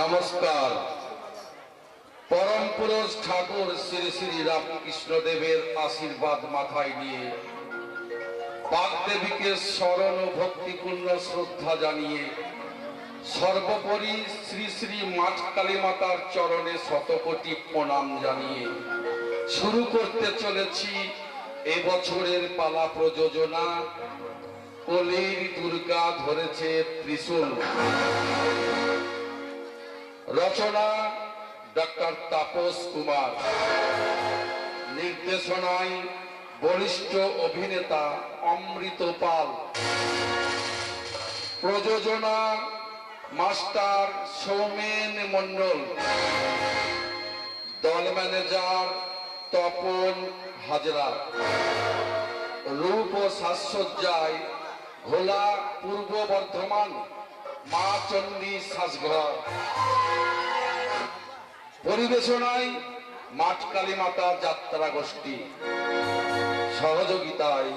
নমস্কার। পরম পুরুষ ঠাকুর শ্রী শ্রী রামকৃষ্ণদেবের আশীর্বাদ মাথায় নিয়ে বাগদেবীকে স্মরণ ও ভক্তিপূর্ণ শ্রদ্ধা জানিয়ে সর্বোপরি শ্রী শ্রী মাঠকালী মাতার চরণে শতকোটি প্রণাম জানিয়ে শুরু করতে চলেছি এবছরের পালা প্রযোজনা কলির দুর্গা ধরেছে ত্রিশূল। রচনা ডক্টর তাপস কুমার, নির্দেশনায় বরিষ্ঠ অভিনেতা অমৃত পাল, প্রযোজনা মাস্টার সৌমেন মণ্ডল, দল ম্যানেজার তপন হাজরা, রূপ ও সাজসজ্জায় ঘোলা পূর্ব বর্ধমান মা চণ্ডী সাজঘর, পরিবেশনায় মাঠকালী মাতা যাত্রা গোষ্ঠী, সহযোগিতায়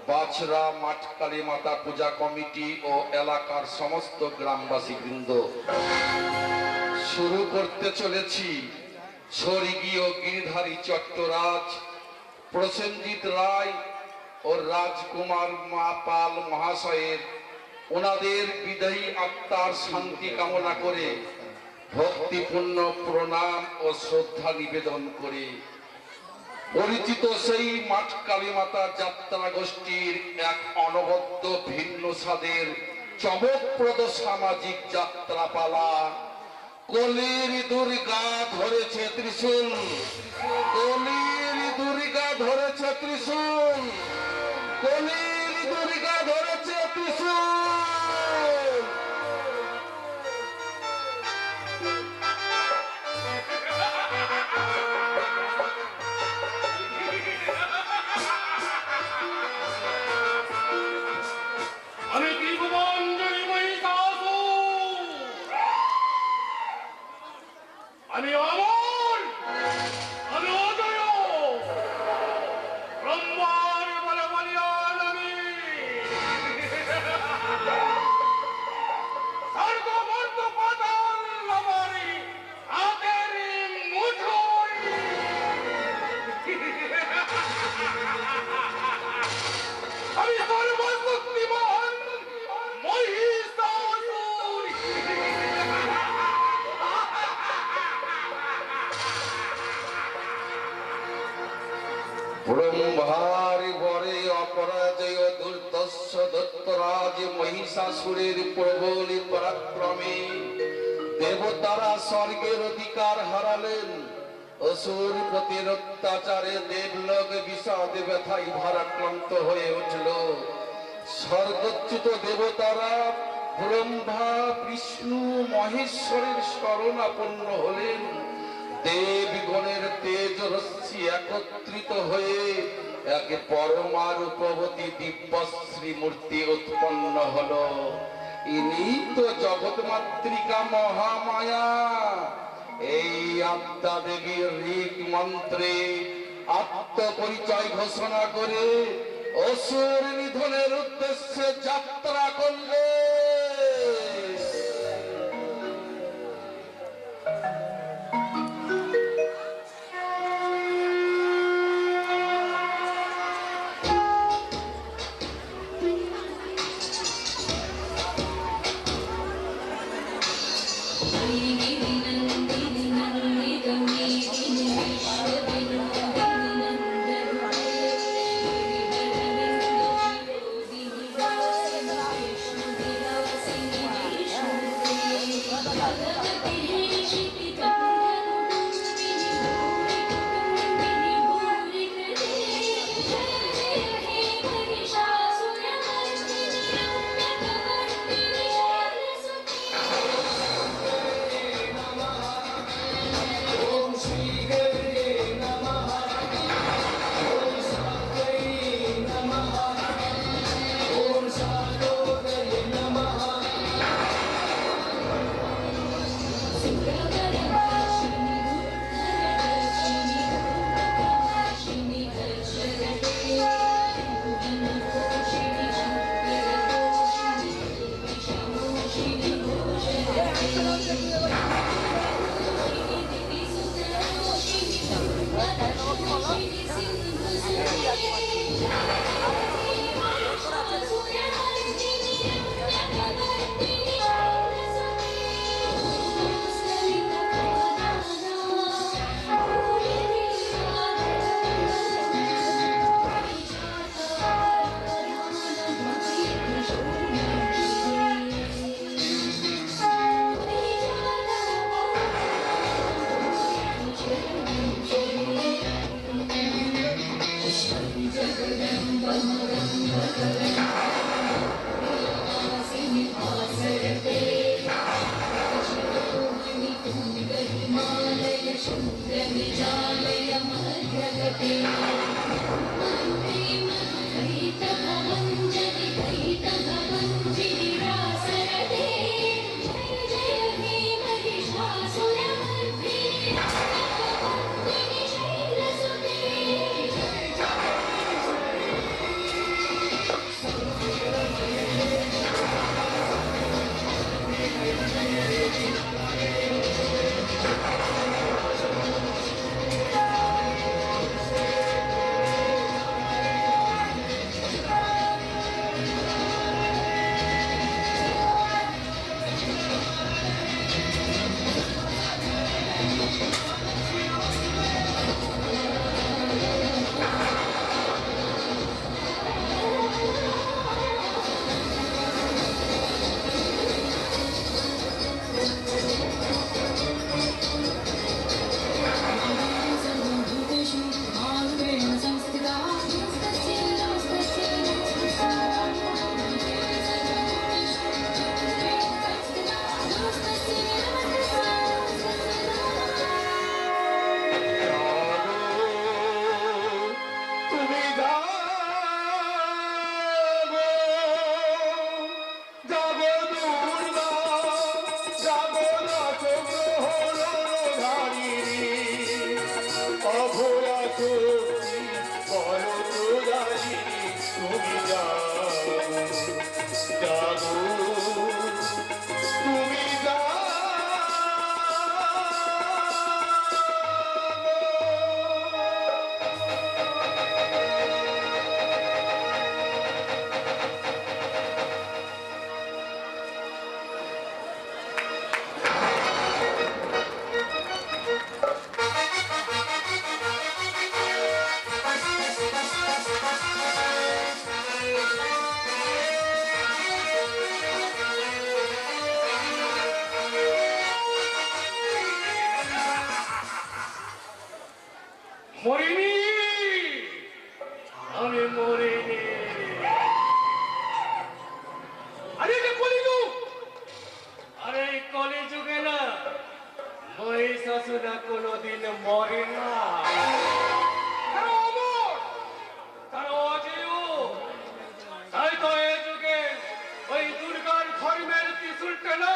বাছরা মাঠকালী মাতা পূজা কমিটি ও এলাকার সমস্ত গ্রামবাসী বৃন্দ। শুরু করতে চলেছি স্বর্গীয় গিরিধারী চট্টরাজ, প্রসেনজিৎ রায় ও রাজকুমার মা পাল মহাশয়ের ওনাদের বিদায়ী আত্মার শান্তি কামনা করে ভক্তিপূর্ণ প্রণাম ও শ্রদ্ধা নিবেদন করে পরিচিত সেই মাঠকালী মাতা যাত্রা গোষ্ঠীর এক অনবদ্য ভিন্ন স্বাদের চমকপ্রদ সামাজিক যাত্রাপালা কলির দুর্গা ধরেছে ত্রিশূল। কলির দুর্গা ধরেছে ত্রিশূল। কলির দুর্গা ধরেছে ত্রিশূল। আমি অমর, আমি অজয়, ব্রহ্মার বলে বলিয়ান আমি স্বর্গ মর্ত পাতাল আমারি হাতের মুঠোয়। আমি সর্বশক্তিমান মহিষাসুর। ব্রহ্মার বরে অপরাজয় দুর্দর্শ দত্তরাজ মহিষাসুরের প্রবল পরাক্রমে দেবতারা স্বর্গের অধিকার হারালেন। অসুর পতির অত্যাচারে দেবলোক বিষাদ ব্যথায় ভারাক্রান্ত হয়ে উঠল। স্বর্গচ্যুত দেবতারা ব্রহ্মা বিষ্ণু মহেশ্বরের শরণাপন্ন হলেন। দেবগণের তেজ রশ্মি একত্রিত হয়ে এক পরমা রূপবতী দিব্যশ্রী মূর্তি উৎপন্ন হলো। ইনি তো জগৎমাতৃকা মহামায়া। এই আদ্যা দেবীর ঋক মন্ত্রে আত্মপরিচয় ঘোষণা করে অসুর নিধনের উদ্দেশ্যে যাত্রা করলে। Krishna তুমি যাবো যাবো দুর্গা যাবো না চন্দ্রহরধারিণী অভয়া শক্তি বলো তো জানিনি তুমি যাবো যাবো তুমি যাবো মরিনি আমি মরিনি আরে যে কলিযুগ আরে এই কলিযুগে না মহিষাসুরা কোনোদিন মরে না তারা অমর তারা অজেয় তাই তো এই যুগে ওই দুর্গার ধর্মের ত্রিশূলটা না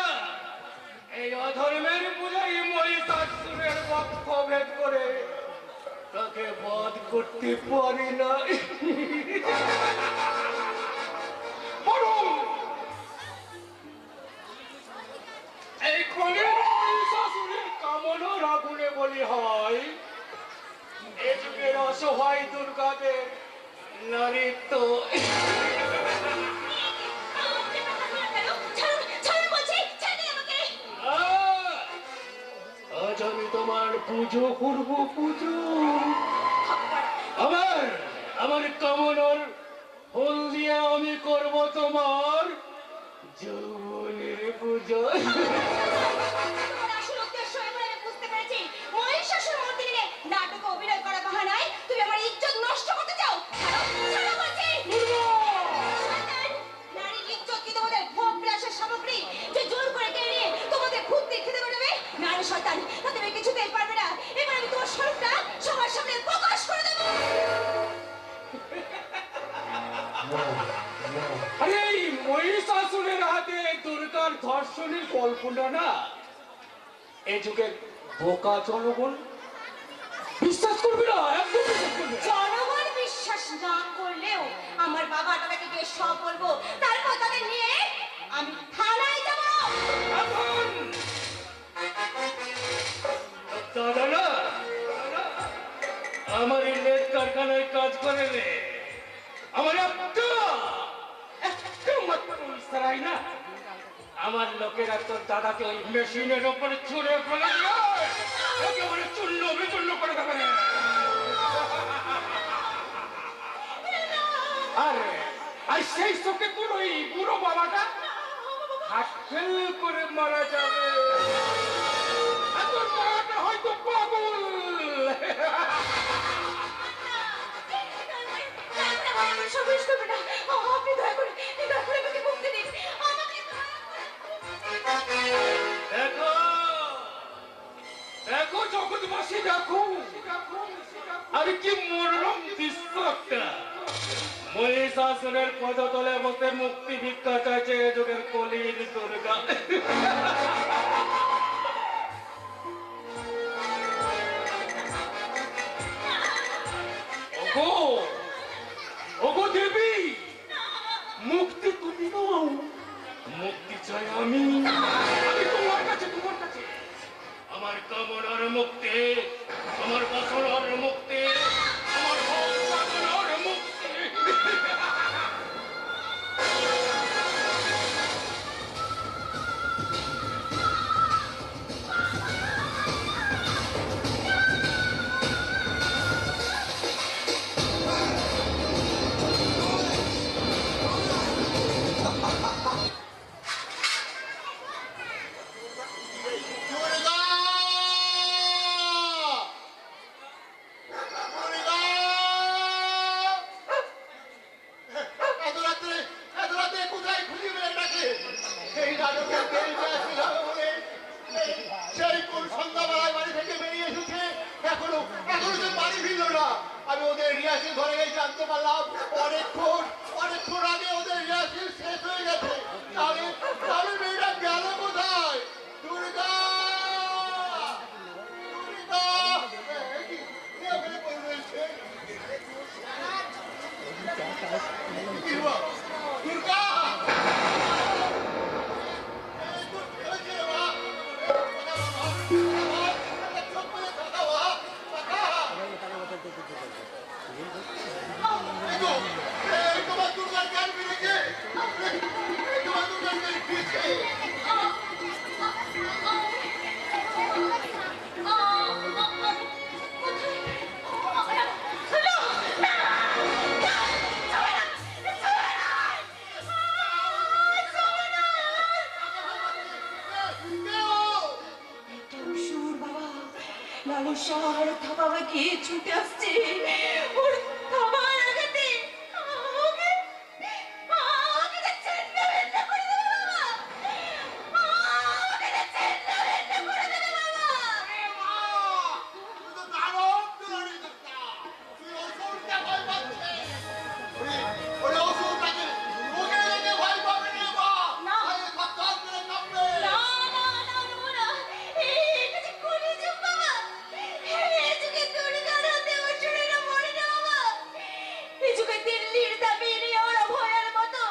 এই অধর্মের পূজাই মহিষাসুরের বক্ষ ভেদ করে তাকে বধ করতে পারি না বরং এই কলির মহিষাসুরের কামনার আগুনে বলি হয় এ যুগের অসহায় দুর্গাদের নারীত্ব আজ আমি তোমার পুজো করবো পুজো আমার কামনার ফুল দিয়ে আমি করব তোমার যৌবনের পুজো নাটক অভিনয় করা বাহানায় তুমি আমার ইজ্জত নষ্ট করতে চাও নারীর ইজ্জত কি তোমাদের ভোগ বিলাসের সামগ্রী যে জোর করে কেড়ে নিয়ে তোমাদের ভূত খেতে পারবে নারী শয়তান তা তুমি কিছুতেই পারবে না এবার আমি তোমার স্বরূপটা সবার সামনে প্রকাশ করে দেবো আরে এই মহিষাসুরের হাতে দুর্গার ধর্ষণের কল্পনা না এই যুগের বোকা জনগণ বিশ্বাস করবে না একদম বিশ্বাস করবে না। জনগণ বিশ্বাস না করলেও আমার বাবা দাদাকে গিয়ে সব বলবো তারপর তাদের নিয়ে আমি থানায় যাব এখন দাদা না আমার এই লেট কারখানায় কাজ করে রে আমার একটা মাত্র ইশারাই না আমার লোকেরা তোর দাদাকে ওই মেশিনের ওপরে ছুঁড়ে ফেলে একেবারে চূর্ণ বিচূর্ণ করে দেবে আরে আর সেই চোখে তোর ওই বুড়ো বাবাটা হাত ফেল করে মারা যাবে আর তোর বাবাটা হয়তো পাগল সর্বনাশ করবে না। আপনি দয়া করে আমাকে মুক্তি দিন। আমাকে দেখো দেখো জগৎবাসী দেখো, আর কি মনোরম দৃশ্য একটা। মহিষাসুরের পদতলে বসে মুক্তি ভিক্ষা চাইছে এ যুগের কলির দুর্গা। ওগো ওগো দেবী, মুক্তি তুমি নাও, মুক্তি চাই আমি তোমার কাছে, তোমার কাছে। আমার কামনার মুক্তি, আমার বাসনার মুক্তি, আমার ভোগ মুক্তি। দুর্গা! দুর্গা! এত রাতে কোথায় খুঁজে পেলে এটাকে? এই নাটকের দেরিতে আসছিল বলে সেই কোন সন্ধ্যাবেলায় বাড়ি থেকে বেরিয়ে এসেছে, এখনো সে বাড়ি ফিরল না। আমি ওদের রিহার্সেল ঘরে গিয়ে জানতে পারলাম অনেকক্ষণ আগে ওদের রিহার্সেল শেষ হয়ে গেছে। তাহলে মেয়েটা গেল কোথায়? দুর্গা! দুর্গা! কে ওখানে পড়ে রয়েছে? কি হলো? দুর্গা! এই তো খেলেছে রে মা। চোখ মেলে তাকাও, তাকা। এই তোমার দুর্গার জ্ঞান ফিরেছে। এই তোমার দুর্গার জ্ঞান ফিরেছে। লালসার থাবাকে ছুটে আসছে ওর থাবার আঘাতে আমাকে আমাকে ছেড়ে বেঁধে করে দেবে বাবা। আমাকে ছেড়ে বেঁধে করে দেবে বাবা। তুই তো দানব দুরানি দুর্গা। তুই অসুরকে ভয় পাচ্ছিস। ওরে অসুরটাকে মুখে রেখে ভয় পাবে রে মা। না। ভয়ে থরথর করে কাঁপবে। না না না না এটা যে কলিযুগ বাবা। এই যুগে দুর্গার হাতে অসুরেরা মরে না বাবা। এই যুগে দিল্লির দাবি নিয়ে ওরা ভয়ের মতো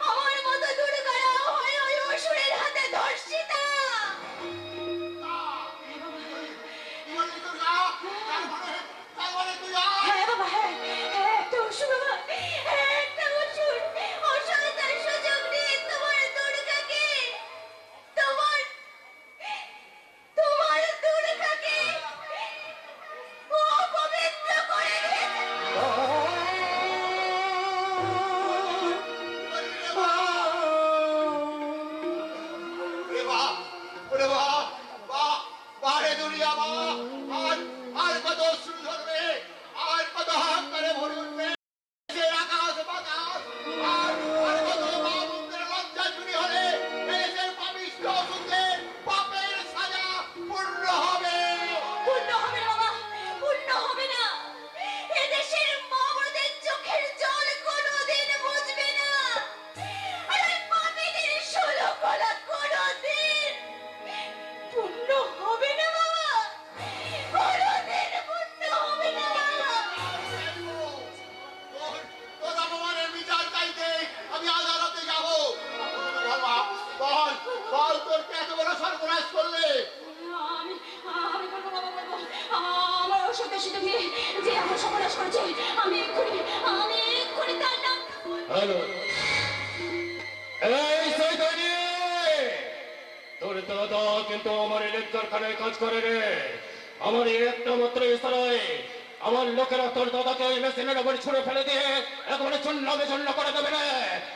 আমার মতো দুর্গারা হয় ওই অসুরের হাতে ধর্ষিতা। বললি দুর্গা, তার মানে তুই আয়। হ্যাঁ বাবা হ্যাঁ একটা অসুর বাবা, একটা অসুর অসহায়তার সুযোগ নিয়ে তোমার দুর্গাকে তোমার তোমার দুর্গাকে অপবিত্র করে ওরে বাহ, ওরে বাহ, বাহ, বাহ রে দুনিয়া বাহ। আর কত অশ্রু ঝরবে, আর কত হাহাকারে ভরে উঠবে সে আকাশ বাতাস। আর কত মা বোনদের লজ্জা চুরি হলে এদেশের পাপিষ্ঠ অসুরদের পাপের সাজা পূর্ণ হবে। পূর্ণ হবে না বাবা, পূর্ণ হবে না। এদেশের মা বোনদের চোখের জল কোনোদিন বুঝবে না। আর ওই পাপীদের ষোলো কলা কোনোদিন পূর্ণ হবে না বাবা, কোনোদিন পূর্ণ হবে না বাবা। তোর অপমানের বিচার চাইতে আমি আদালতে যাব। বল তোর কে এত বড় সর্বনাশ করলে? আমি আমি বলবো বাবা, বলবো আমার অসুখের সুযোগ নিয়ে যে আমার সর্বনাশ করেছে আমি এক্ষুনি তার নাম হ্যালো, এই সৈতানি, তোর দাদা কিন্তু আমার ইলেকট্রখানায় কাজ করে রে। আমার একটা মাত্র ইশারায় আমার লোকেরা তোর দাদাকে ওই মেশিনের উপর ছুঁড়ে ফেলে দিয়ে একেবারে চূর্ণ বিচূর্ণ করে দেবে রে।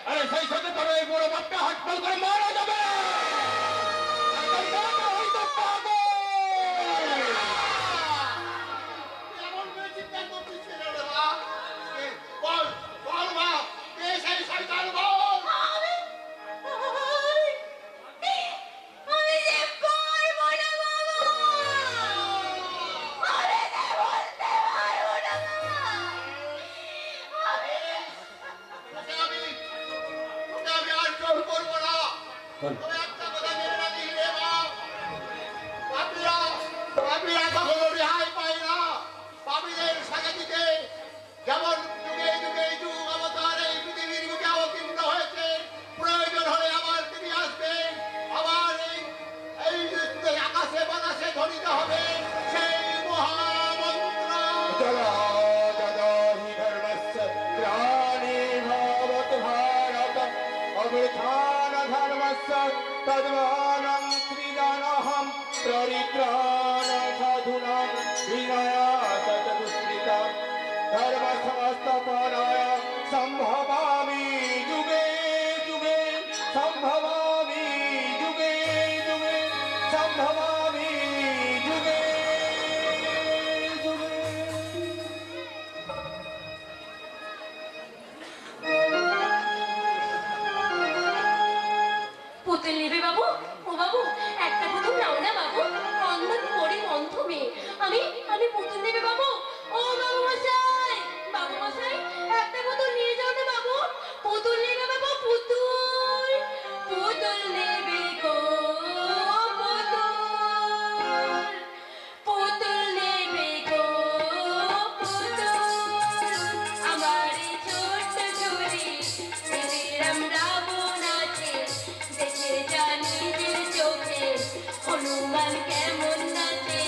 আরে সেই সাথে তোর ওই বড় বাপটা হাটপাল করে মারা যাবে। আর তোর দাদা হয়তো পাগল। এমন করে চিৎকার করছিস কেন রে মা? বল বল তবে একটা কথা মেনে রাখি রে বাপ, পাপীরা কখনো রেহাই পায় না। পাপীদের সাজা দিতে যেমন যুগে যুগে যুগ অবতার এই পৃথিবীর বুকে অবতীর্ণ হয়েছে, প্রয়োজন হলে আবার তিনি আসবেন, আবার এই আকাশে বাতাসে ধ্বনিত হবে সেই মহামন্ত্র। তদ্মানং ত্রিদানহম পরিত্রাণ সাধুনাং বিনায়াসত দুষ্কৃতম ধর্ম সমস্তপরায় সম্ভবামি যুগে যুগে সম্ভবামি যুগে যুগে সম্ভবামি যুগে যুগে। পুতুল নেবে বাবু? ও বাবু, একটা পুতুল নাও না বাবু, অন্ধন পড়ি অন্ধ মেয়ে। আমি পুতুল নেবে বাবু। ও বাবু মশাই, বাবু মশাই, একটা পুতুল নিয়ে যাও না বাবু। পুতুল নেবে বাবু, পুতুল পুতুল নেবে গো, পুতুল পুতুল নেবে গো, পুতুল আমার এই ছোট্ট ঝুড়ি শ্রীরাম রাবণ আছে, দেখে জানি যে চোখে হনুমান কেমন নাচে।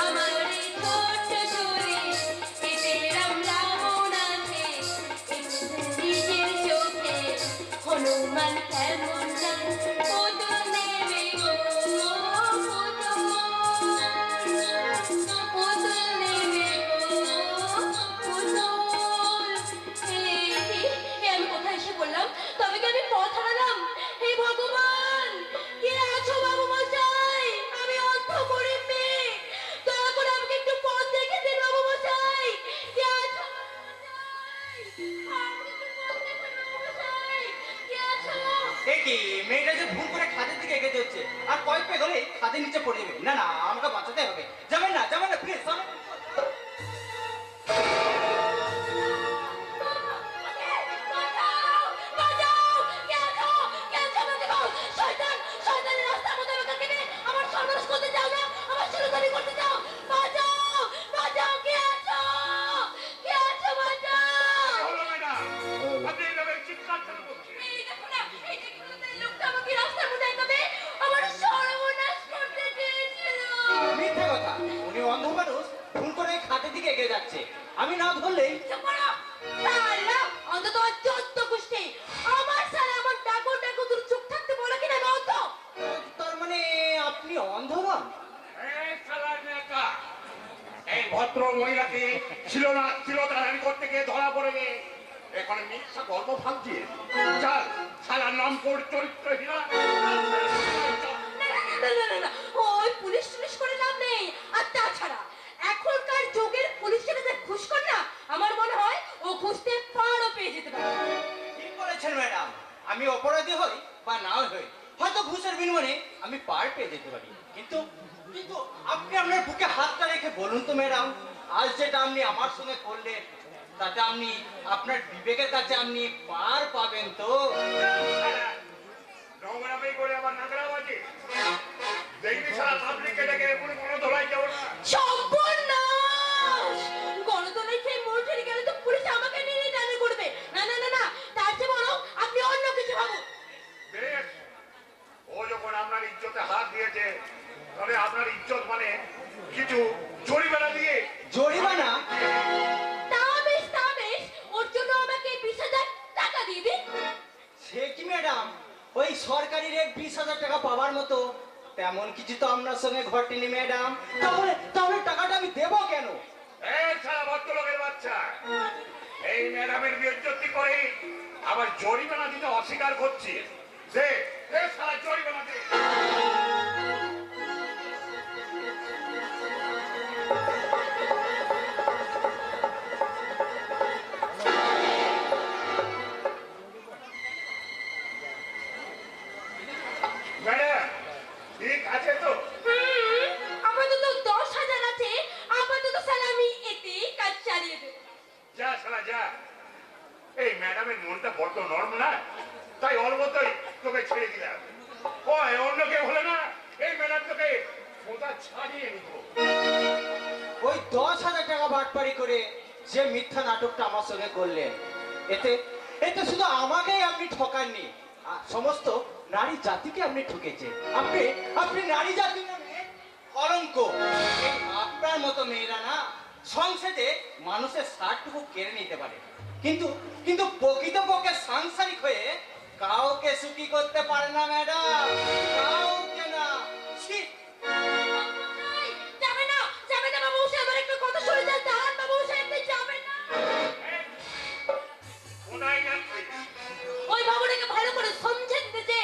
আমার এই ছোট্ট ঝুড়ি শ্রীরাম রাবণ আছে, নিজের চোখে হনুমান কেমন নাচে। পুতুল নেবে গো, পুতুল নেবে গো, পুতুল। আমি কোথায় এসে বললাম? তবে কি আমি পথ হারালাম? হে ভগবান, কে আছো বাবু মশাই? আমি অন্ধ গরিব মেয়ে, দয়া করে আমাকে একটু পথ দেখে দিন বাবু মশাই। কে আছো বাবু মশাই? আমাকে একটু পথ দেখান বাবু মশাই। কে আছো? কি মেয়েটা যে ভুল করে খাদের দিকে এগিয়ে যাচ্ছে, আর কয়েক পে গেলে খাদের নিচে পড়ে যাবে। না না, আমাকে বাঁচাতে হবে। যাবেন না প্লিজ। মিথ্যে কথা, উনি অন্ধ মানুষ ভুল করে খাদের দিকে এগিয়ে যাচ্ছে। আমি না ধরলেই অন্তত 14 গোষ্ঠী আমার সারা আমার ডাকো ডাকো তোর চুপ থাকতে বলে কিনা আমি অন্ধ। তার মানে আপনি অন্ধ নন? এই ভদ্র মহিলাকে চিরদারানি করতে গিয়ে ধরা পড়বে। এখানে মিথ্যা গল্প ভাবছি। চল, শালার নাম কোড চরিত্রহীনা। না, ওই পুলিশ টুলিশ করে লাভ নেই। আর তাছাড়া এখনকার যুগের পুলিশেরা যে ঘুষ করে না, আমার মনে হয় ও ঘুষতে পারও পেয়ে যেতে পারে। ঠিক বলেছেন ম্যাডাম। আমি অপরাধী হই বা নাও হই, হয়তো ঘুষের বিনিময়ে আমি পার পেয়ে যেতে পারি। কিন্তু কিন্তু আপনি আপনার বুকে হাতটা রেখে বলুন তো ম্যাডাম, আজ যেটা আপনি আমার সঙ্গে করলেন, তাতে আপনি আপনার বিবেকের কাছে আপনি পার পাবেন তো? নোংরামি করে আমার নাগরা বাজে দেখবি সারা পাবলিককে ডেকে কোনো ধরাই যাবো না। সর্বনাশ! গণতলায় সেই মোটরে গেলে তো পুলিশ আমাকে নিয়ে টানে করবে। না না না না, তার চেয়ে বরং আপনি অন্য কিছু ভাবুন। বেশ, ও যখন আপনার ইজ্জতে হাত দিয়েছে, তবে আপনার ইজ্জত মানে কিছু জরিমানা দিয়ে। জরিমানা? তা বেশ, ওর জন্য আমাকে 20,000 টাকা দিয়ে দিন। সে কি ম্যাডাম, ওই সরকারি রেট 20,000 টাকা পাওয়ার মতো তেমন কিছু তো আপনার সঙ্গে ঘটেনি ম্যাডাম। তাহলে টাকাটা আমি দেবো কেন? এই সারা ভদ্রলোকের বাচ্চা, এই ম্যাডামের বিজ্ঞপ্তি করে আবার জরিমানা দিতে অস্বীকার করছি। দে, সারা জরিমানা দে। ম্যাডাম, ঠিক আছে তো? আপাতত 10,000 আছে। আপাতত স্যার আমি এতেই কাজ চালিয়ে দেব। যা শালা যা। এই ম্যাডামের মনটা বড্ড নরম না, তাই অল্পতেই তোকে ছেড়ে দিলাম। ওই অন্য কেউ হলে না এই ম্যাডাম তোকে সোজা ছাড়িয়ে নিত। ওই 10,000 টাকা বাটপারি করে যে মিথ্যা নাটকটা আমার সঙ্গে করলেন, এতে এতে শুধু আমাকেই আপনি ঠকাননি, সমস্ত নারী জাতিকে আপনি ঠকেছেন। আপনি আপনি নারী জাতির নামে কলঙ্ক। এই আপনার মতো মেয়েরা না সংসদে মানুষের স্বার্থটুকু কেড়ে নিতে পারে, কিন্তু কিন্তু প্রকৃতপক্ষে সাংসারিক হয়ে কাউকে সুখী করতে পারে না ম্যাডাম, কাউকে না। ছি! যাবে না বাবু, সে আমার একটা কথা শুনে যান, দাঁড়ান বাবু, সে আপনি যাবেন না। কোনায় যাচ্ছে? ওই বাবুটাকে ভালো করে সমঝে দিতে যে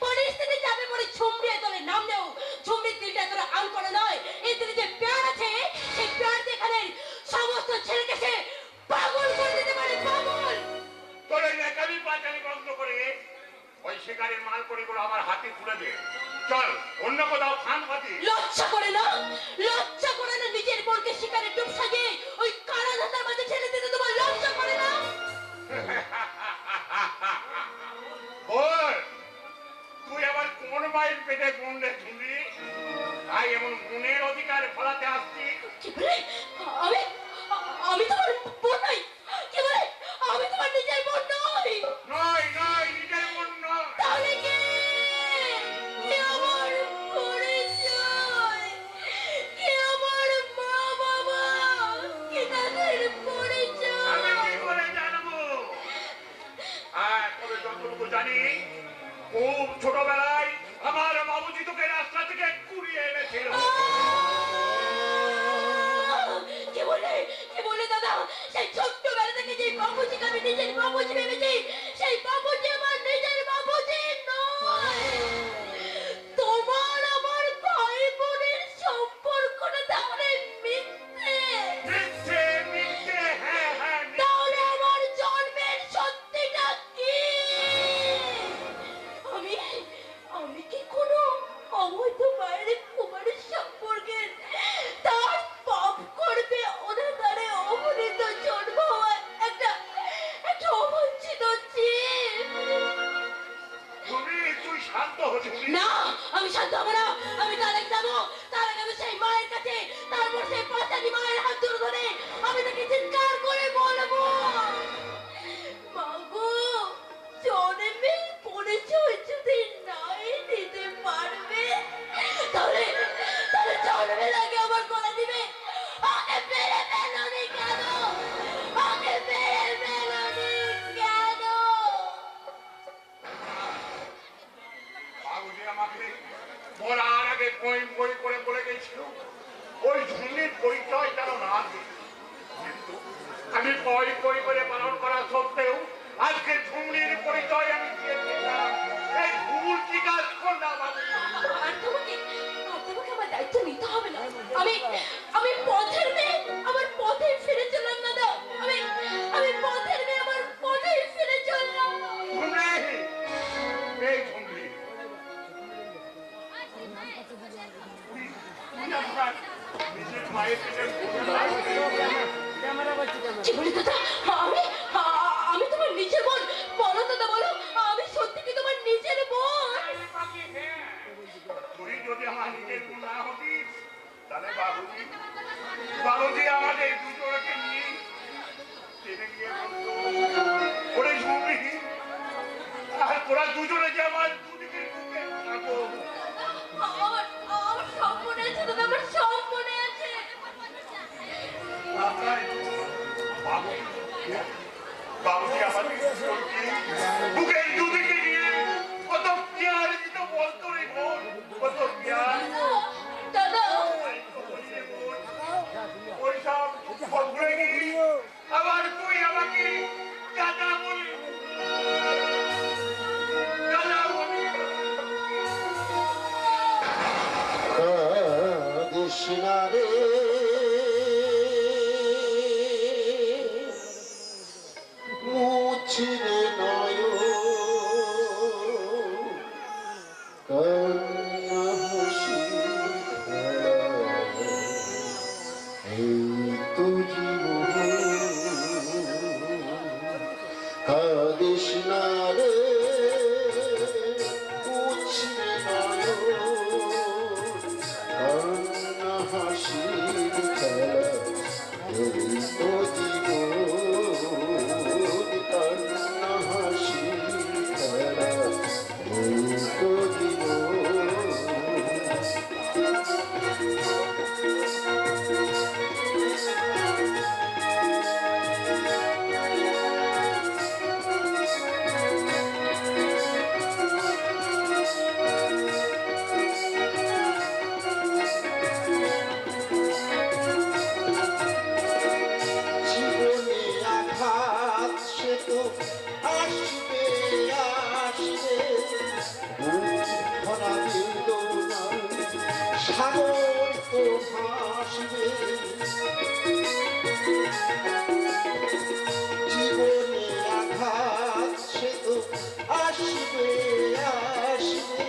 পরিস্থিতি যাবে পরে ঝুমড়ি তোলে নাম নেও। ঝুমড়ির দিলটা তোরা আল করে নয়, এই দিলে যে প্যার আছে সেই প্যার দেখালে সমস্ত ছেলেকে সে পাগল করে দিতে পারে, পাগল। তোর এই নেকামি পাঁচালি বন্ধ করে ওই শিকারের মাল করে আমার হাতে তুলে দে। চল অন্য কোথাও ফান পাতি। লজ্জা করে না নিজের বোনকে শিকারে ডুব সাজিয়ে ওই কারা ধাতার মাঝে ছেড়ে দিতে তোমার লজ্জা করে না? বল তুই আবার কোন মায়ের পেটে গুণলে ঝুলি? তাই এমন গুণের অধিকার ফলাতে আসছি? কি বলে? আমি তোমার বোন নই। কি বলে? আমি তোমার নিজের বোন নই। নয় নয়, নিজের মন নয়। তাহলে কে? কে আমার পরিচয়? কে আমার মা বাবা? কে তাদের পরিচয়? আমি কি করে জানবো? তবে যতটুকু জানি, খুব ছোটবেলায় আমার বাবুজি তোকে রাস্তা থেকে কুড়িয়ে এনেছিল। কি বলে দাদা? সেই ছোট্টবেলা থেকে যে বাবুজিকে আমি নিজের বাবুজি ভেবেছি, সেই বাবুজি আমার নিজের বাবুজি নয়। তোমার আমার ভাই বোনের সম্পর্কটা তাহলে মিথ্যে। মিথ্যে মিথ্যে, হ্যাঁ হ্যাঁ মিথ্যে। তাহলে আমার জন্মের সত্যিটা কি? আমি কি কোনো অবৈধ মায়ের কুমারের সম্পর্কের তার পাপ করবে অনাদারে অবনীত জন্ম হওয়া একটা অবঞ্চিত জীব? তুই শান্ত হচ্ছিস না, আমি শান্ত হবো না। আমি তার আগে যাবো, তার আগে আমি সেই মায়ের কাছে, তারপর সেই পাঁচালী মায়ের হাত ধরে আমি তাকে চিৎকার করে বলবো, মাগো, জন্মের পরিচয় যদি নাই দিতে পারবে, তাহলে জন্মের আগে আমার গলা দিবে। আগে মেরে ফেলোনি কেন? আগে মেরে ফেলোনি কেন? বাবুজি আমাকে বলার আগে বই বই করে বলে গেছিল ওই ঝুলির পরিচয় যেন না দিই। কিন্তু আমি বই বই করে পালন করা সত্ত্বেও আজকে ঝুমড়ির পরিচয় আমি দিয়েছিলাম। এই ভুল কি কাজ করলাম আমি? আর তোমাকে আমার দায়িত্ব নিতে হবে না। আমি পথের মেয়ে, আমার পথে ফিরে চললাম দাদা। আমি পথের মেয়ে, আমার পথে ফিরে চললাম। ঝুমড়ি, এই ঝুমড়ি, তুই আপনার নিজের মায়ের পেটে কি বলি দাদা? আমি তোমার নিজের বোন? বলো দাদা, বলো, আমি সত্যি কি তোমার নিজের বোন? তুই যদি আমার নিজের বোন না হতিস তাহলে বাবুজি আমাদের দুজনকে নিয়ে টেনে গিয়ে বলতো, ওরে ঝুমড়ি, আর তোরা দুজনে যে আমার দুদিকে বুকে থাকো। আমার সব মনে আছে দাদা, আমার সব মনে আছে। বাবুজি আমাদের দুজনকে বুকের দুদিকে নিয়ে কত প্যার দিত বলতো রে বোন, কত প্যার। দাদা, ওইসব ভুলে গেলি, আবার তুই আমাকে দাদা বলি, দাদা বলি। কৃষ্ণা রে মুছিরে নয় কন্যা হাসি এই তো জীবন কৃষ্ণা রে মুছিরে আসবে আসবে ভরা বেদনা সাগর তো ভাসবে জীবনে আঘাত সে তো আসবে আসবে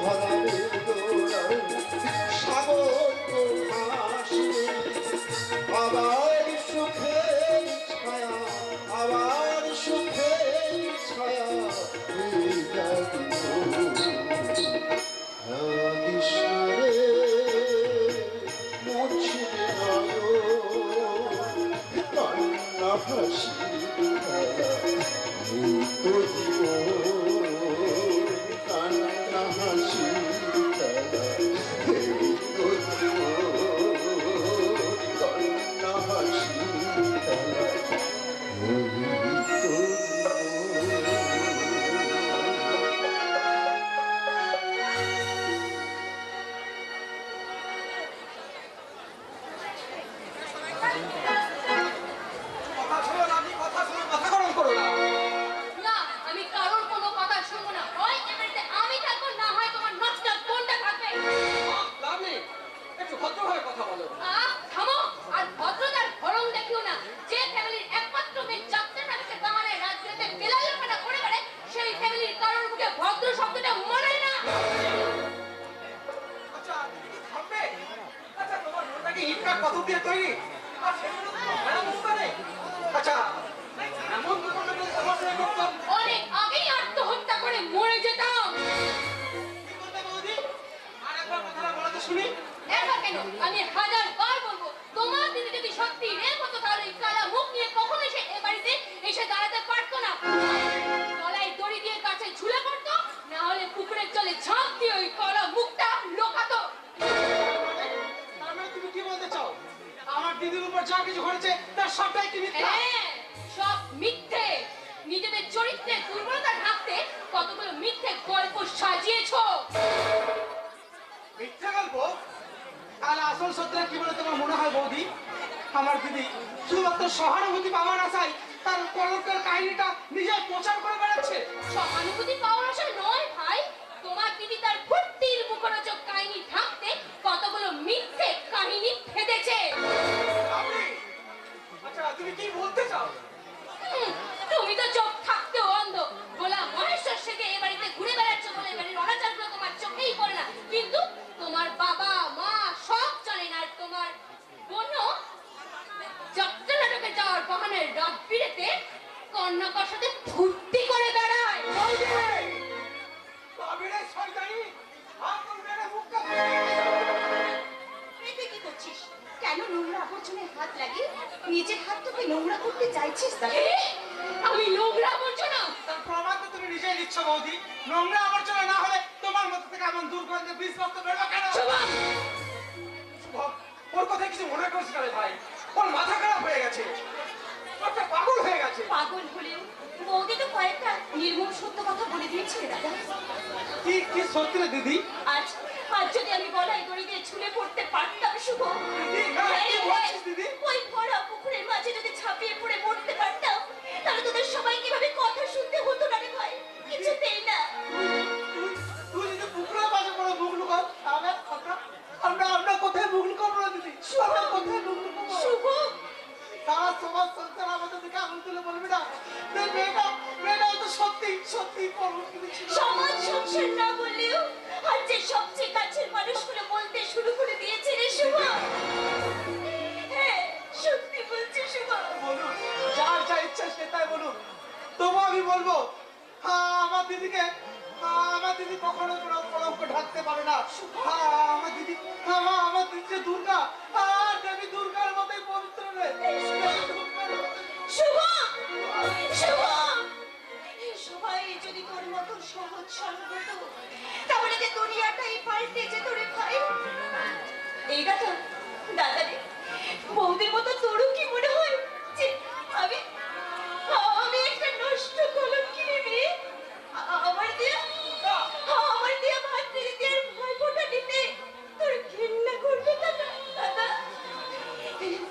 ভরা বেদনা সাগর তো ভাসবে আবার সুখের ছায়া আবার সুখের ছায়া হয়ে যাবে কৃষ্ণরে মুছবে কান্না হাসি খেলা এই তো জীবন কান্না হাসি খেলা এই তো জীবন কান্না হাসি খেলা এই তো কথা শোনো না, আপনি কথা শুনে মাথা গরম করো না। না, আমি কারোর কোনো কথা শুনবো না। হয় এ বাড়িতে আমি থাকবো, না হয় তোমার নষ্ট কোনটা থাকবে। লাভ নেই, একটু ভদ্রভাবে কথা বলো। থামো, আর ভদ্রতার ধরন দেখিও না। যে ফ্যামিলির একমাত্র মেয়ে যাত্রাটাকে বাহানায় রাজনীতিতে বেলালোপানা করে বেড়ে, সেই ফ্যামিলির কারোর মুখে ভদ্র শব্দটা মানায় না। আচ্ছা, তুমি কি থামবে? আচ্ছা, তোমার মনটা কি ইটকাঠ পাথর দিয়ে তৈরি? আর সেগুলো তো মেরামত করে। আচ্ছা, এমন তো কোনো লোক তোমার সঙ্গে করতাম। অনেক আগেই আত্মহত্যা করে মরে যেতাম। কি করতে বৌদি? আর একবার কথাটা বলো তো শুনি। একা কেন, আমি 1000 বার বলবো, তোমার দিদি যদি সত্যি রেপ হতো তাহলে এই কালা মুখ নিয়ে কখনোই সে এ বাড়িতে এসে দাঁড়াতে পারতো না। গলায় দড়ি দিয়ে কাছে ঝুলে পড়তো, না হলে পুকুরের জলে ঝাঁপ দিয়ে ওই কালা মুখটা লোকাতো। তার মানে তুমি কি বলতে চাও? আমার দিদির উপর যা কিছু ঘটেছে তার সবটাই কি মিথ্যা? হ্যাঁ, সব মিথ্যে। নিজেদের চরিত্রের দুর্বলতা ঢাকতে কতগুলো মিথ্যে গল্প সাজিয়েছো। মিথ্যা গল্প? তাহলে আসল সত্যটা কি বলে তোমার মনে হয় বৌদি? আমার দিদি শুধুমাত্র সহানুভূতি পাওয়ার আশায় তার কলঙ্কের কাহিনীটা নিজে প্রচার করে বেড়াচ্ছে। সহানুভূতি পাওয়ার আশা নয় ভাই, তোমার দিদি তার ফুর্তির মুখরোচক কাহিনী ঢাকতে কতগুলো মিথ্যে কাহিনী ফেঁদেছে। আপনি আচ্ছা তুমি কি বলতে চাও? তুমি তো চোখ থাকতেও অন্ধ। গোলা মহেশ্বর সেজে এ বাড়িতে ঘুরে বেড়াচ্ছ বলে এ বাড়ির অনাচারগুলো তোমার চোখেই পড়ে না, কিন্তু তোমার বাবা মা সব জানেন। আর তোমার বোনও যাত্রা নাটকে যাওয়ার বাহানায় রাত বিরেতে কন্যাকার সাথে ফুর্তি করে বেড়ায়। বাবিরে শয়তানি, আর তোর মেরে মুখ কাপড়। এই তুই কি করছিস? কেন নোংরা আবর্জনায় হাত লাগিয়ে নিজের হাত তোকে নোংরা করতে চাইছিস? আমি নোংরা আবর্জনা? তার প্রমাণ তো তুমি নিজেই দিচ্ছ বৌদি। নোংরা আবর্জনা না হলে তোমার মতো থেকে এমন দুর্গন্ধে বিষবাস্ত বেরোলো কেন? শুভম, শুভম, ওর কথা কিছু মনে করছিস না রে ভাই। ওর মাথা খারাপ হয়ে গেছে, ওটা পাগল হয়ে গেছে। পাগল হলেও বৌদি তো কয়েকটা নির্মম সত্য কথা বলে দিয়েছে রে দাদা। কি কি সত্যি রে দিদি? আজ আজ যদি আমি গলায় দড়ি দিয়ে ঝুলে পড়তে পারতাম শুভ, দিদি, কি বলছিস দিদি? ওই ভরা পুকুরের মাঝে যদি ঝাঁপিয়ে পড়ে মরতে পারতাম, তাহলে তোদের সবাই কিভাবে কথা শুনতে হতো না রে ভাই? কিছুতেই না। তুই যদি পুকুরের মাঝে কোনো বুক লুকাও, তাহলে আমরা কোথায় বুক লুকাবো না দিদি? আমরা কোথায় বুক লুকাবো? শুভ, সারা সমাজ সংসার আমাদের দিকে আঙুল তুলে বলবি না যে মেয়েটা তো সত্যি পরবর্তী ছিল। সমাজ সংসার না বললেও আর যে সবচেয়ে কাছের মানুষগুলো বলতে শুরু করে দিয়েছে রে শুভ। হ্যাঁ, সত্যি বলছি শুভ। বলুন, যার যা ইচ্ছা সে তাই বলুন, তবু আমি বলবো আমার দিদি কখনো কোনো কলঙ্ক ঢাকতে পারে না। আমার দিদি যে দুর্গা, দেবী দুর্গার মতোই পবিত্র রে। শুভ, শুভ, সবাই যদি তোর মতো সহজ সরল হতো, তাহলে যে দুনিয়াটাই পাল্টে যেত রে ভাই। এইটা তো দাদা রে, বৌদির মতো তোরও কি মনে হয় যে আমি একটা নষ্ট কলঙ্কিনী মেয়ে? আমার দিয়া ভাত দিতে আর ভয় ফোটা দিতে তোর ঘৃণা করবে দাদা?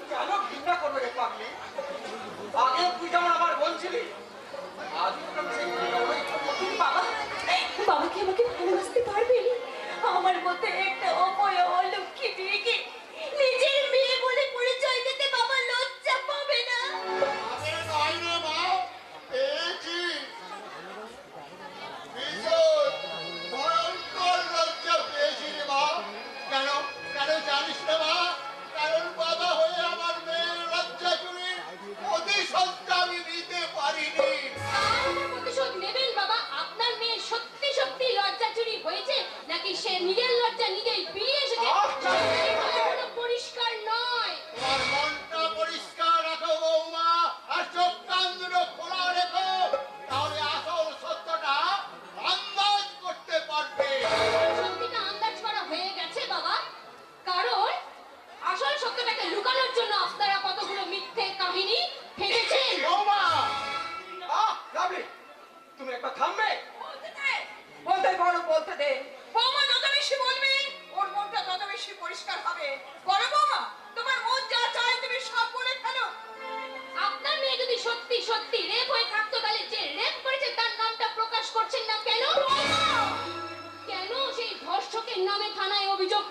কেন ঘৃণা করবে রে পাগলি? আগে তুই যেমন আমার বোন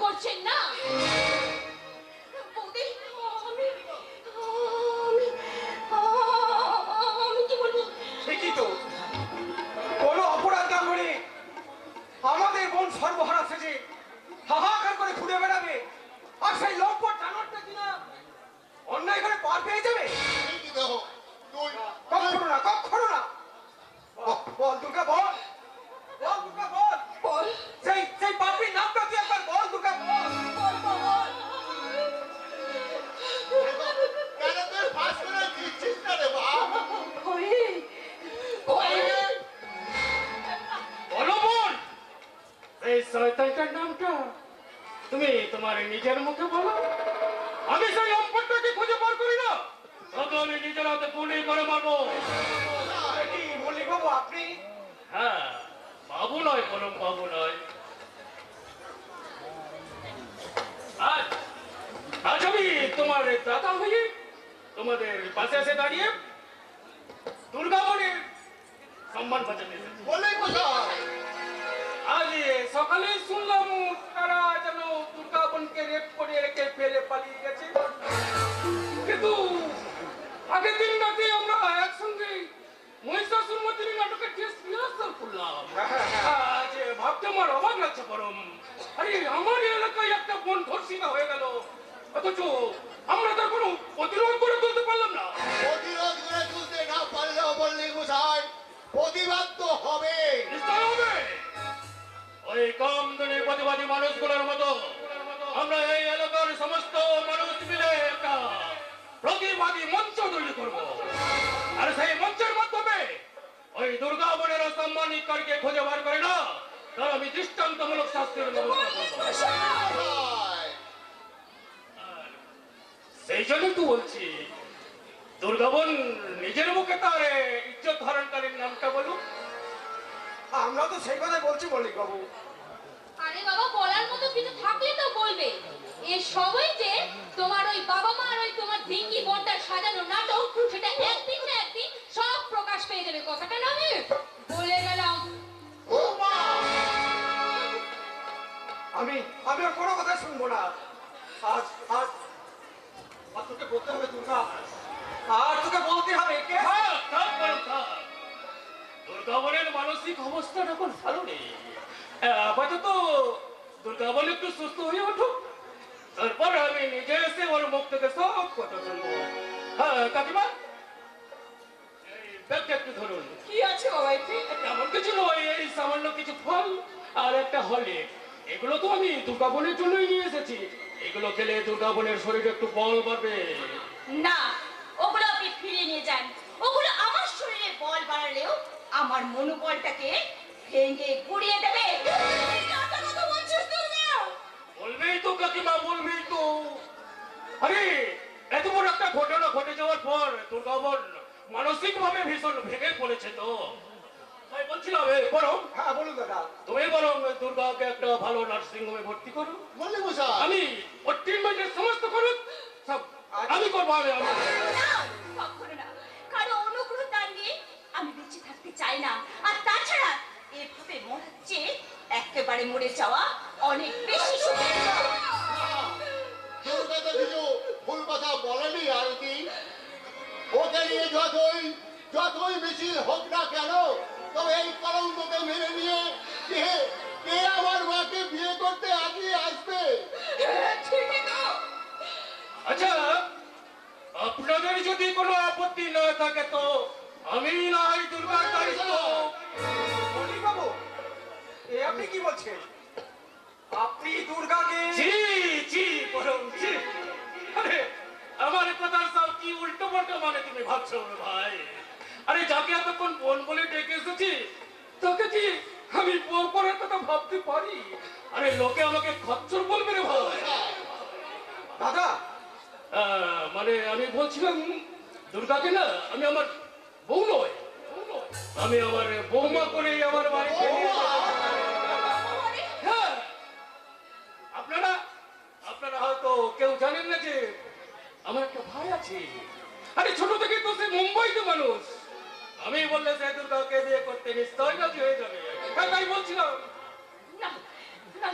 করছেন না? বৌদি, আমি কি বলবো? ঠিকই তো, কোনো অপরাধ না করে আমাদের বোন সর্বহারা সেজে হাহাকার করে ঘুরে বেড়াবে, আর সেই লম্পট জানোয়ারটা কিনা অন্যায় করে পার পেয়ে যাবে। এই কি দেখো তুই কখনো না, কখনো না। বল দুর্গা, বল বল দুর্গা, বল বল, সেই সেই পাপীর নামটা তুই একবার বল দুর্গা, বল। বল, বল। কেন তুই ফাঁস করে দিচ্ছিস না রে বাপ? ভয়ে, ভয়ে। বলো বোন, এই শয়তানটার নামটা তুমি তোমার নিজের মুখে বলো। আমি সেই লম্পটটাকে খুঁজে বার করি না, তবে আমি নিজের হাতে গুলি করে মারবো। কি মল্লিক বাবু আপনি? হ্যাঁ, বাবু নয়, কোনো বাবু নয়। আজ আজ আমি তোমার দাদা হয়ে তোমাদের পাশে এসে দাঁড়িয়ে দুর্গামণির সম্মান বাঁচাতে এসেছি। বলে কোথায়? আজ সকালে শুনলাম তারা যেন দুর্গা বোনকে রেপ করে রেখে ফেলে পালিয়ে গেছে, কিন্তু আগের দিন রাতে আমরা একসঙ্গে মহিষাসুর মর্দিনী নাটকের টেস্ট রিহার্সাল করলাম। আজ ভাবতে আমার অবাক লাগছে পরম। আরে আমার এলাকায় একটা বোন ধর্ষিতা হয়ে গেল, অথচ আমরা তার কোনো প্রতিরোধ করে তুলতে পারলাম না। প্রতিরোধ করে তুলতে না পারলেও বললি গোসাই প্রতিবাদ তো হবে। নিশ্চয় হবে। ওই কম দিনের প্রতিবাদী মানুষগুলোর মতো আমরা এই এলাকার সমস্ত মানুষ মিলে একটা প্রতিবাদী মঞ্চ তৈরি করব, আর সেই মঞ্চের মাধ্যমে ওই দুর্গা বোনের অসম্মানিতকারীকে খুঁজে বার করে না, তার আমি দৃষ্টান্তমূলক শাস্তির ব্যবস্থা করব। কোথায়? আর সেই জন্য তো বলছি, দুর্গা বোন নিজের মুখে তার ইজ্জত ধারণকারীর নামটা বলুন। আমরা তো সেই কথাই বলছি মল্লিক বাবু। আরে বাবা, বলার মতো কিছু থাকলে তো বলবে। এ সবই যে তোমার ওই বাবা মা আর ওই তোমার ঢিঙ্গি বোনটার সাজানো নাটক, সেটা একদিন না একদিন সব প্রকাশ পেয়ে যাবে। কথাটা না আমি বলে গেলাম। ও মা! আমি আর কোনো কথা শুনবো না। আজ আজ আজ তোকে বলতে হবে দুর্গা, আর তোকে বলতে হবে। কে? দুর্গা বোনের মানসিক অবস্থাটা এখন ভালো নেই। আপাতত দুর্গা বোন একটু সুস্থ হয়ে উঠুক, তারপর আমি নিজে এসে ওর মুখ থেকে সব কথা শুনবো। হ্যাঁ কাকিমা, এই ব্যাগটা একটু ধরুন। কি আছে বাবা এতে? এমন কিছু নয়, এই সামান্য কিছু ফল আর একটা হলে। এগুলো তো আমি দুর্গা বোনের জন্যই নিয়ে এসেছি। এগুলো খেলে দুর্গা বোনের শরীরে একটু বল বাড়বে। না, ওগুলো আপনি ফিরিয়ে নিয়ে যান। ওগুলো আমার শরীরে বল বাড়ালেও আমার মনোবলটাকে ভেঙে গুড়িয়ে দেবে। কথা বলছিস দুর্গা? বলবেই তো কাকিমা, বলবেই তো। আরে এত বড় একটা ঘটনা ঘটে যাওয়ার পর দুর্গা বোন মানসিক ভাবে ভীষণ ভেঙে পড়েছে। তো তাই বলছিলাম, বরং হ্যাঁ বলুন দাদা, তুমি বরং দুর্গাকে একটা ভালো নার্সিং হোমে ভর্তি করো। বললি গোসাই আমি ওর ট্রিটমেন্টের সমস্ত খরচ সব আমি করবো। না, কখনো না। কারো অনুগ্রহ দান দিয়ে আমি বেঁচে থাকতে চাই না। আর তাছাড়া এভাবে মরার চেয়ে একেবারে মরে যাওয়া অনেক বেশি সুখের। দুর্গা তো কিছু ভুল কথা বলেনি আর কি। ওকে নিয়ে যতই মিছিল হোক না কেন, তবে এই কলঙ্ককে মেনে নিয়ে কে আমার মাকে বিয়ে করতে আগিয়ে আসবে? ঠিকই তো। আচ্ছা, আপনাদের যদি কোনো আপত্তি না থাকে তো আমি না হয় দুর্গার দায়িত্ব। মল্লিক বাবু, এ আপনি কি বলছেন? আপনি দুর্গাকে? জি জি, বরং জি। আরে আমার কথার সব কি উল্টো পাল্টা মানে তুমি ভাবছো ভাই? আরে যাকে এতক্ষণ বোন বলে ডেকে এসেছি, তাকে কি আমি বউ করার কথা ভাবতে পারি? আরে লোকে আমাকে খচ্চর বলবে রে ভাই। দাদা, মানে আমি বলছিলাম দুর্গাকে না আমি আমার বউ নয়, আমি আমার বৌমা করে আমার বাড়িতে নিয়ে যেতে। হ্যাঁ, আপনারা হয়তো কেউ জানেন না যে আমার একটা ভাই আছে। আরে ছোট থেকে তো সে মুম্বাইতে মানুষ। আমি বললে সে দুর্গাকে বিয়ে করতে নিশ্চয় রাজি হয়ে যাবে। তাই বলছিলাম। না, না,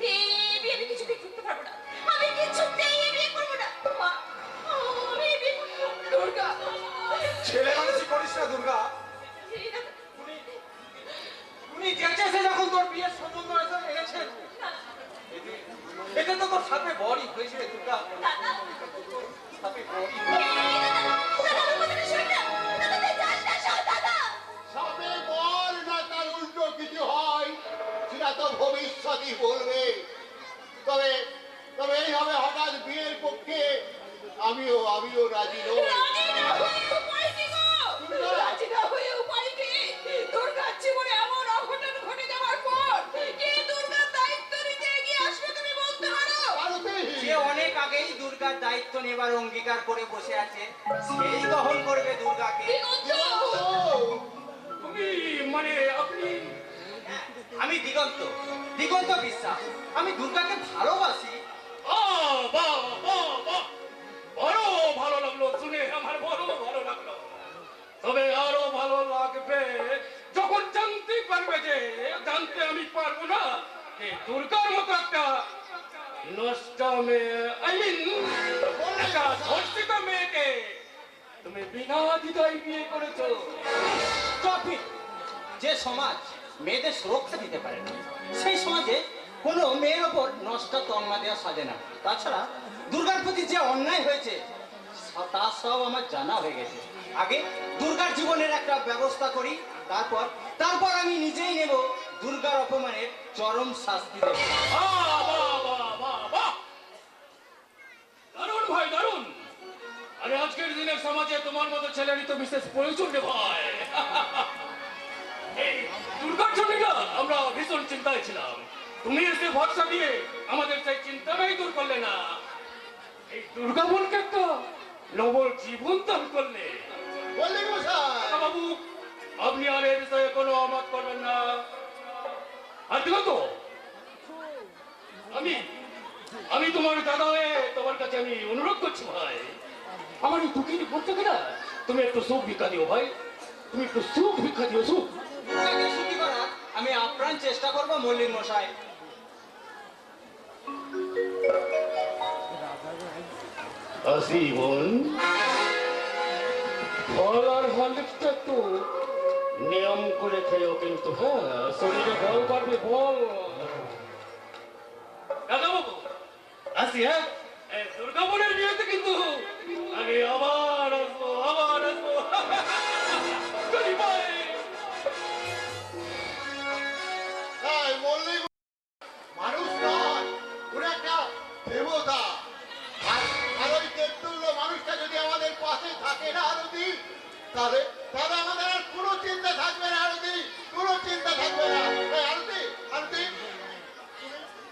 এই বিয়ে আমি কিছুতে এটা তো তোর সাপে বড়ই হয়েছে রে দুর্গা, দাদা সাপে বড়ি। সাপে বল না তার উল্টো কিছু হয় সেটা তো ভবিষ্যতই বলবে। তবে তবে এইভাবে হঠাৎ বিয়ের পক্ষে আমিও রাজি নই। আরতি, যে অনেক আগেই দুর্গার দায়িত্ব নেবার অঙ্গীকার করে বসে আছে, সেই গ্রহণ করবে দুর্গাকে। তুমি মানে আপনি আমি দিগন্ত, দিগন্ত বিশ্বাস। আমি দুর্গাকে ভালোবাসি। বাহ বাহ বাহ, বড় ভালো লাগলো শুনে, আমার বড় ভালো লাগলো। তবে আরো ভালো লাগবে যখন জানতে পারবে যে, জানতে আমি পারবো না যে দুর্গার মতো একটা নষ্ট মেয়ে, আই মিন একটা ধর্ষিত মেয়েকে তুমি বিনা দ্বিধায় বিয়ে করেছো। টপিক, যে সমাজ মেয়েদের সুরক্ষা দিতে পারে না, সেই সমাজে কোনো মেয়ের ওপর নষ্ট তন্মা দেওয়া সাজে না। তাছাড়া দুর্গার প্রতি যে অন্যায় হয়েছে তা সব আমার জানা হয়ে গেছে। আগে দুর্গার জীবনের একটা ব্যবস্থা করি, তারপর আমি নিজেই নেব দুর্গার অপমানের চরম শাস্তি দেব। বাহ, বাহ, বাহ, বাহ, বাহ। দারুণ ভাই, দারুণ। আরে আজকের দিনের সমাজে তোমার মতো ছেলেরই তো বিশেষ প্রয়োজন রে ভাই। এই দুর্গার জন্য না আমরা ভীষণ চিন্তায় ছিলাম, তুমি এসে ভরসা দিয়ে আমাদের সেই চিন্তাটাই দূর করলে না। এই দুর্গা বোনকে একটা নবল জীবন দান করলে। বললি মশাই, বাবু, আপনি আর এ বিষয়ে কোনো অমত করবেন না। আর দেখো তো, আমি তোমার দাদা হয়ে তোমার কাছে আমি অনুরোধ করছি ভাই, আমার এই দুঃখিনী বোনটাকে না তুমি একটু সুখ ভিক্ষা দিও ভাই, তুমি একটু সুখ ভিক্ষা দিও, সুখ। দুর্গাকে সুখী করার আমি আপ্রাণ চেষ্টা করবো মল্লিক মশাই। আসি বোন, ফল আর হরলিক্সটা একটু নিয়ম করে খেয়েও কিন্তু, হ্যাঁ, শরীরে বল পারবে, বল। দাদা বাবু, আসি, হ্যাঁ, এই দুর্গা বোনের বিয়েতে কিন্তু আমি আবার আসবো, আবার আসবো। চলি ভাই। এই মল্লিক মানুষ নয়, ওরা একটা দেবতা। আর ওই দেবতুল্য মানুষটা যদি আমাদের পাশে থাকে না আরতি, তাহলে তাহলে আমাদের আর কোনো চিন্তা থাকবে না আরতি, কোনো চিন্তা থাকবে না। এই আরতি, আরতি,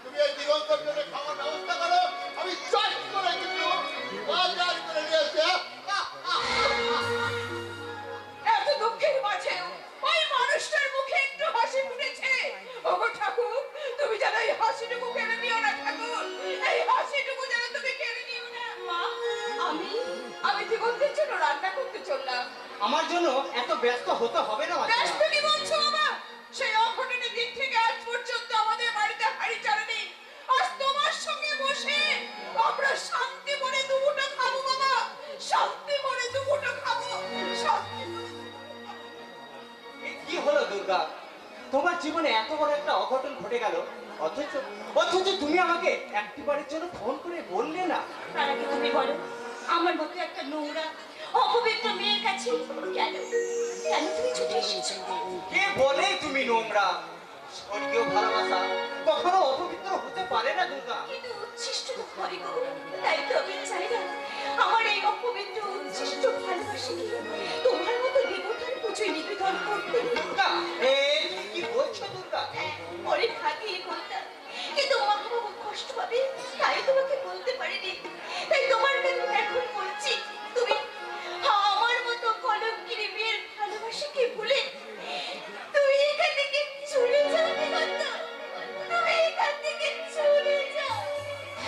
তুমি এই দিগন্তর জন্য খাওয়ার ব্যবস্থা করো, আমি চট করে কিন্তু বাজার করে নিয়ে এসে। এত দুঃখের মাঝেও ওই মানুষটার মুখে একটু হাসি ফুটেছে। ওগো ঠাকুর, তুমি যেন এই হাসিটুকু কেড়ে নিও না ঠাকুর, এই হাসিটুকু যেন তুমি কেড়ে নিও না। মা, আমি দিগন্তের জন্য রান্না করতে চললাম। আমার জন্য এত ব্যস্ত হতে হবে না মাসিমা। ব্যস্ত কি বলছো বাবা? সেই অঘটনের দিন থেকে আজ পর্যন্ত আমাদের বাড়িতে হাঁড়ি চালেনি। আজ তোমার সঙ্গে বসে আমরা শান্তি মনে দুমুঠো খাবো বাবা, শান্তি মনে দুমুঠো খাবো, শান্তি মনে। এ কি হলো দুর্গা, তোমার জীবনে এত বড় একটা অঘটন ঘটে গেল, অথচ তুমি আমাকে একটিবারের জন্য ফোন করে বললে না। তার আগে তুমি বলো, আমার মতো একটা নোংরা অপবিত্র মেয়ের কাছে কেন কেন তুমি ছুটে এসেছো? কে বলে তুমি নোংরা? স্বর্গীয় ভালোবাসা কখনো অপবিত্র হতে পারে না দুর্গা। কিন্তু উচ্ছিষ্ট তো হয় গো, তাই তো আমি চাই না আমার এই অপবিত্র উচ্ছিষ্ট ভালোবাসাকে তোমার মতো দেবতার পুজোয় নিবেদন করতে। দুর্গা, এই তুমি কি বলছো দুর্গা? পরে ভাগিয়ে বলতাম, কিন্তু মা বাবা কষ্ট পাবে তাই তোমাকে বলতে পারিনি। তাই তোমার কাছে এখন বলছি, তুমি আমার মতো কলঙ্কিনী মেয়ের ভালোবাসাকে ভুলে তুমি এখান থেকে চলে যাও দিগন্ত, তুমি এখান থেকে চলে যাও।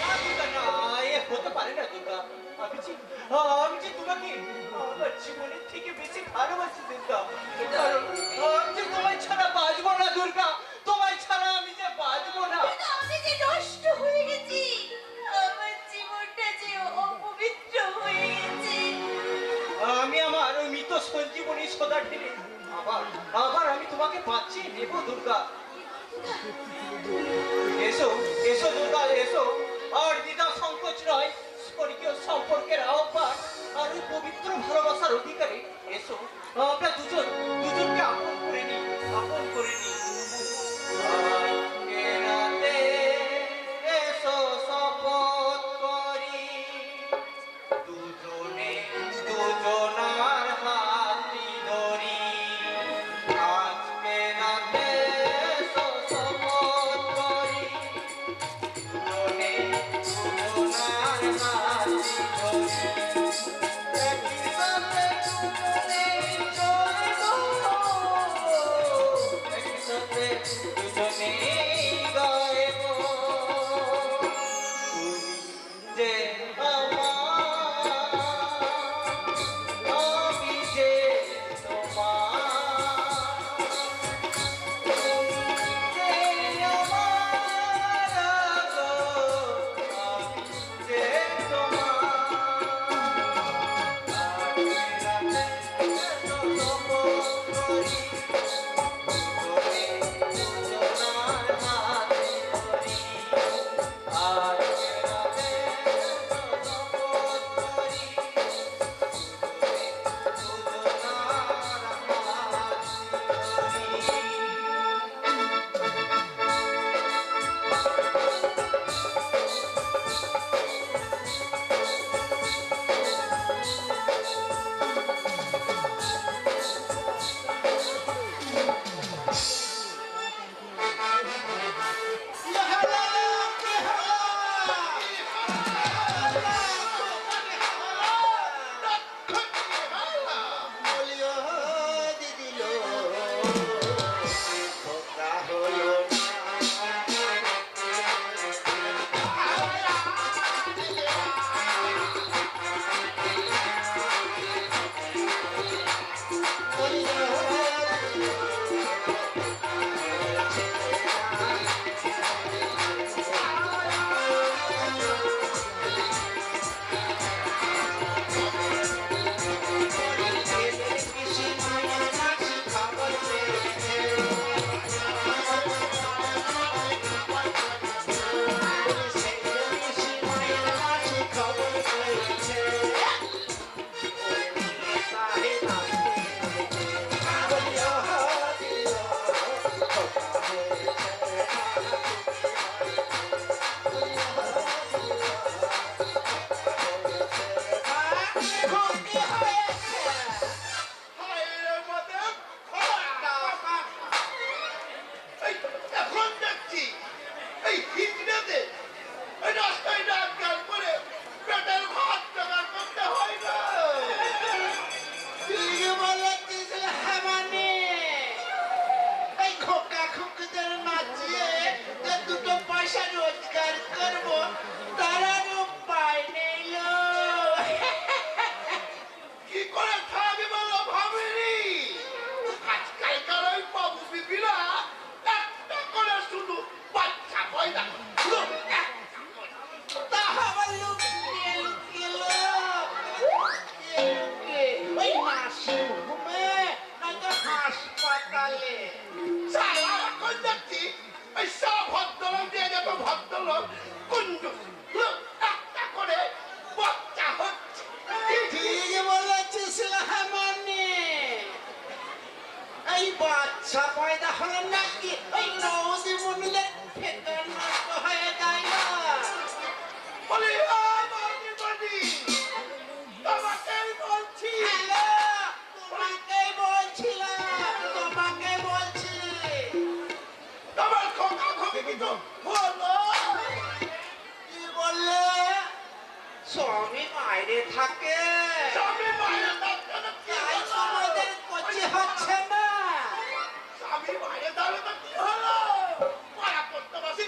না দুর্গা, না, এ হতে পারে না দুর্গা। আমি যে তোমাকে আমার জীবনের থেকে বেশি ভালোবাসি দুর্গা। কারণ আমি যে তোমায় ছাড়া বাঁচবো না দুর্গা, তোমায় ছাড়া আমি যে বাঁচবো না। কিন্তু আমি যে নষ্ট হয়ে গেছি, আমার জীবনটা যে অপবিত্র হয়ে গেছে। আমি আমার ওই মৃত সঞ্জীবনী সদা ঢেলে আবার আমি তোমাকে বাঁচিয়ে নেব দুর্গা। এসো এসো দুর্গা এসো, আর দ্বিধা সংকোচ নয়, স্বর্গীয় সম্পর্কের আহ্বান আর ওই পবিত্র ভালোবাসার অধিকারী। এসো আমরা দুজনকে আপন করে নি, আপন করে নি। আজকে রাতে এসো শপথ করি, দুজনে দুজনার হাতি ধরি। আজকে রাতে এসো শপথ করি, দুজনে দুজনার হাতি ধরি। একই সাথে দুজনেই চলবো, একই সাথে দুজনেই গাইবো। তুমি যে আমার, আমি যে তোমার। তুমি যে আমার, আমি যে তোমার। এখন দেখছি এই হিজড়াতে এই রাস্তায় ডাক গান করে পেটের ভাত জোগাড় করতে হয় না। ঠিকই বলেছিস হেমানে, এই খোকা খুকুদের নাচিয়ে যে দুটো পয়সা রোজগার করবো তার আর উপায় নেই লো। কি করে খাবি বলো ভাবিনি? আজকালকার ওই বাবু বিপিরা একটা করে শুধু বাচ্চা পয়দা শুধু একটা করে। তা আবার লুকিয়ে লুকিয়ে লো, লুকিয়ে লুকিয়ে ওই নার্সিং হোমে নয়তো হাসপাতালে। শালা এখন দেখছি এই সব ভদ্রলোক দিয়ে যাবে ভদ্রলোক কুঞ্জুস একটা করে বাচ্চা হচ্ছে। ঠিকই বলেছিস হেমানে, এই বাচ্চা পয়দা হলে নাকি ওই নদী মনুদের ফেতর নষ্ট হয়ে যায় না। বলি বাড়ি তোমাকেই বলছি। হ্যালো, তোমাকেই বলছিলাম, তোমাকে বলছি। তোমার খোকা খোকি কিন্তু হলো। কি বললে? স্বামী বাইরে থাকে, স্বামী বাইরে থাকতে না কি তাই হলো? তোমাদের কচি হচ্ছে না। স্বামী বাইরে থাকলে তো কি হলো? পাড়া করতে বসি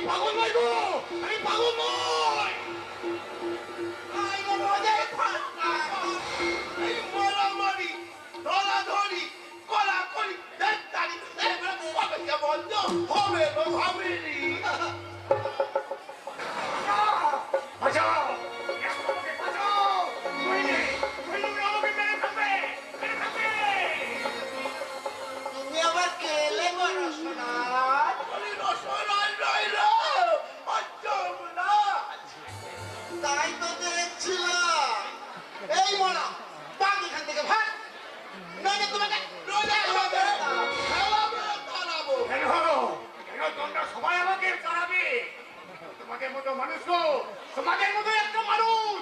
পাগল নই গো, আমি পাগল নই। বাঁচাও, আমাকে বাঁচাও। নইলে আমাকে মেরে ফেলবে, মেরে ফেলবে। তুমি আবার কেলে বড় সোনার তাই তো দেখছিলাম। এই মনা পাক এখান থেকে ভাগ, নইলে তোমাকে কেন হলো? কেন তোমরা সবাই আমাকে তাড়াবে? তোমাদের মতো মানুষ গো, তোমাদের মতো একটা মানুষ।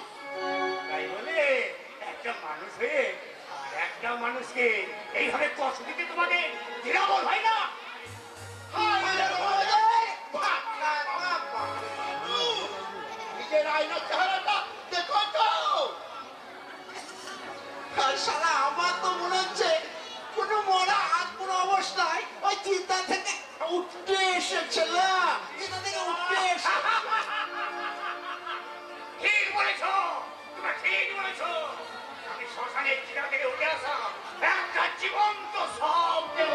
তাই বলে একটা মানুষ হয়ে আর একটা মানুষকে এইভাবে কষ্ট দিতে তোমাদের নিরাপদ হয় না? নিজের আয়নার চেহারাটা দেখো তো। আর শালা আমার তো মনে হচ্ছে কোনো মরা আত্মর অবস্থায় ওই চিন্তা থেকে উঠতে এসেছিল, চিন্তা থেকে উঠতে এসে ঠিক বলেছো, তোমরা ঠিক বলেছো। আমি শ্মশানের চিতা থেকে উঠে আসা একটা জীবন্ত সব দেব।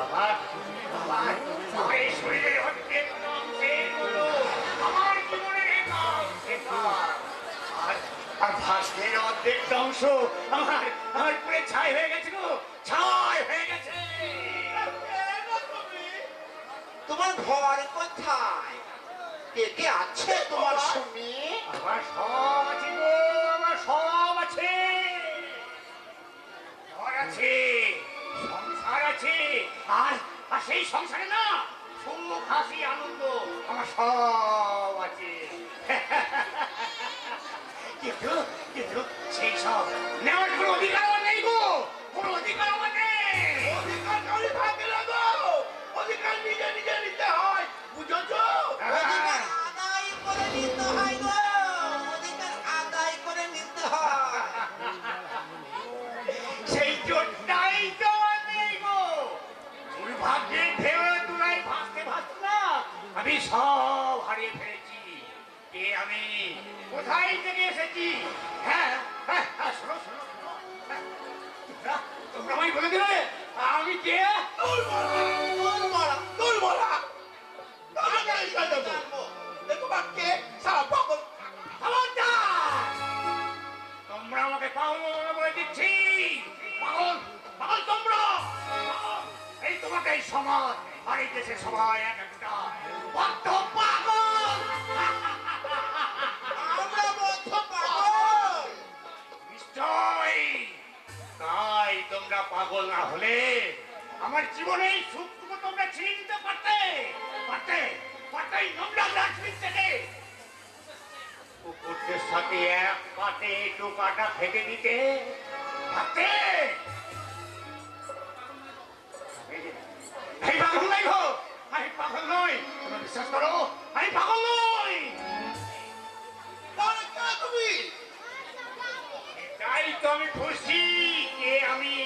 আবার আবার আমার এই শরীরের অর্ধেক অংশের হলো আমার জীবনের একার। আর ভাস্কের অর্ধেক অংশ আমার পুরে ছাই হয়ে গেছে গো, ছাই হয়ে গেছে। তোমার ঘর কোথায়? কে কে আছে তোমার সঙ্গে? আমার সব আছে গো, আমার সব আছে। ঘর আছে, সংসার আছে, আর আর সেই সংসারে না সুখ হাসি আনন্দ আমার সব আছে। কিন্তু কিন্তু সেই সব নেওয়ার কোনো অধিকার আমার নেই গো, কোনো অধিকার আমার নেই। অধিকার কাউরি থাকে না গো, অধিকার নিজে নিজে নিতে হয়, বুঝেছো? অধিকার আদায় করে নিতে হয় গো, অধিকার আদায় করে নিতে হয়। সেই জোরটাই তো আমার নেই গো। দুর্ভাগ্যের ঢেউয়ে তুলাই ভাসতে ভাসতে না আমি সব হারিয়ে ফেলেছি। কে আমি, কোথায় থেকে এসেছি? হ্যাঁ হ্যাঁ হ্যাঁ, শোনো শোনো শোনো। তোমরা আমায় বলে দিলে আমি কে? তোমরা আমাকে পাগল বলে দিচ্ছি। পাগল পাগল তোমরা। এই তোমাকে এই সমাজ আর এই দেশের সবাই এক একটা বদ্ধ পাগল। আমরা বদ্ধ পাগল। নিশ্চয়। তাই তোমরা পাগল না হলে আমার জীবনে এই সুখটুকু তোমরা ছিনিয়ে নিতে পারতে পারতে পারতে এই নোংরা রাজনীতি থেকে। কুকুরদের সাথে এক পাতে টোকাটা ফেলে দিতে পারতে। এই পাগল নই গো, আমি পাগল নই। তোমরা বিশ্বাস করো, আমি পাগল নই। তাহলে কে তুমি? তাই তো আমি খুশি কে আমি।